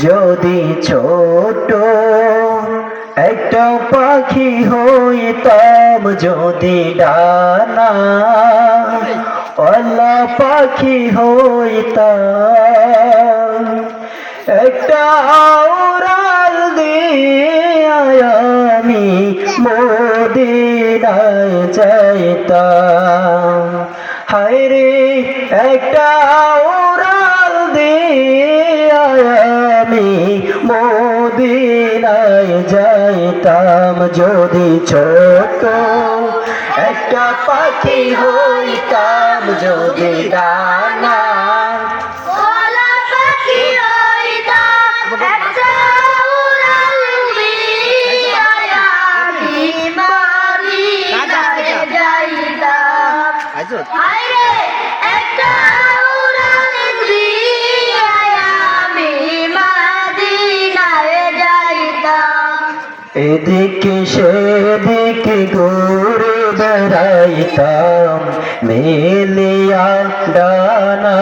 যদি ছোট একটা পাখি হইতাম, যদি ডানা ওয়ালা পাখি হইতাম, একটা উড়াল দিয়ে আমি মদিনায় যাইতাম। হায়রে একটা উড়াল দিয়ে আমি মদিনায় যাইতাম, যদি ছোট একটা পাখি হইতাম, যদি ডানা ওয়ালা পাখি হইতাম, একটা উড়াল দিয়া আমি মদিনায় যাইতাম। হায়রে একটা উড়াল দিয়া আমি মদিনায় যাইতাম। এদিকে সেদিকে ঘুরে বেড়াইতাম মেলিয়া ডানা,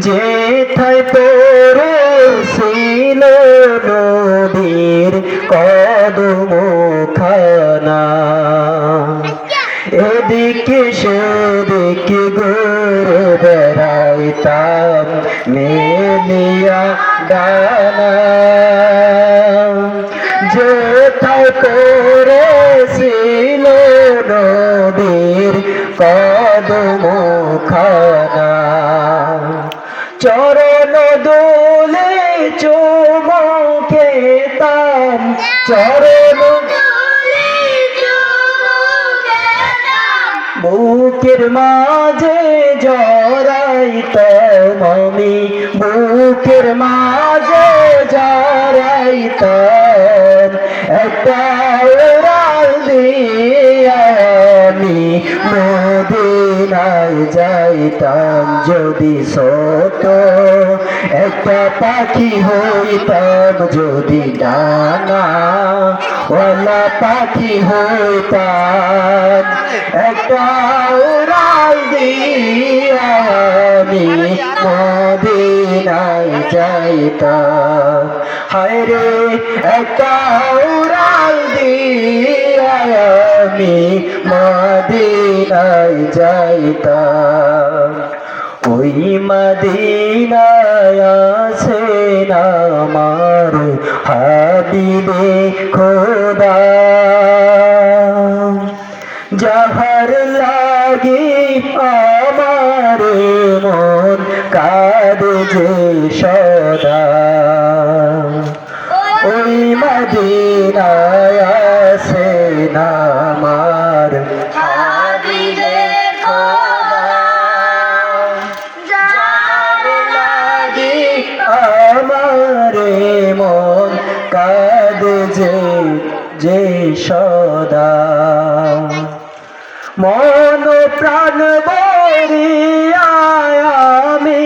যেথায় পড়েছিল নদীর কদমখানা। এদিকে সেদিকে ঘুরে বেড়াইতাম মেলিয়া ডানা, যেথায় পড়েছিল নদীর কদমখানা। চরণ দোলে চুমো খেতাম, চরণ বুকের মাঝে জড়াইতাম আমি, বুকের মাঝে জড়াইতাম, একটা উড়াল দিয়ে আমি মদিনায় যাইতাম, যদি ছোট একটা পাখি হইতাম, যদি ডানা ওয়ালা পাখি হইতাম, একটা উড়াল দিয়ে আমি মদিনায় যাইতাম। হায়রে একটা উড়াল দিয়ে আমি মদিনায় যাইতাম। ওই মদিনায় আছেন আমার হাবিবে খোদা, যাহার লাগি আমার মন কাঁদে যে সদা। ওই মদিনায় আছেন আমার হাবিবে খোদা, যার লাগি আমার মন কাঁদে যে সদা। মন প্রাণ বরিয়া আমি,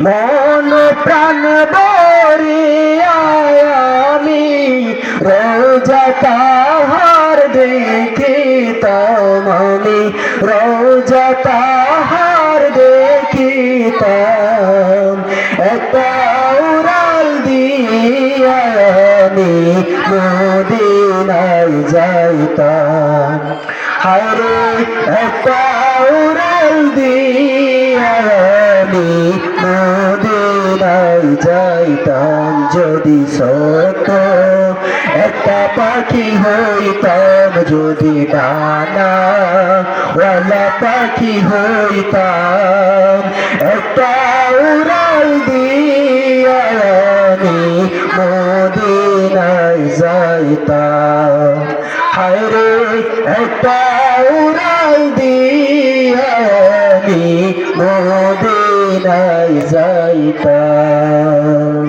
মন প্রাণ বরিয়া আমি রোজা তাহার দেখিতাম আমি, রোজা তাহার দেখিতাম, একটা উড়াল দিয়া আমি মদিনায় যাইতাম। হায়রে একটা উড়াল দিয়া আমি মদিনায় যাইতাম, যদি ছোট একটা পাখি হইতাম, যদি ডানা ওয়ালা পাখি হইতাম, একটা উড়াল দিয়া আমি মদিনায় যাইতাম। হায়রে একটা উড়াল দিয়া আমি মদিনায় যাইতাম।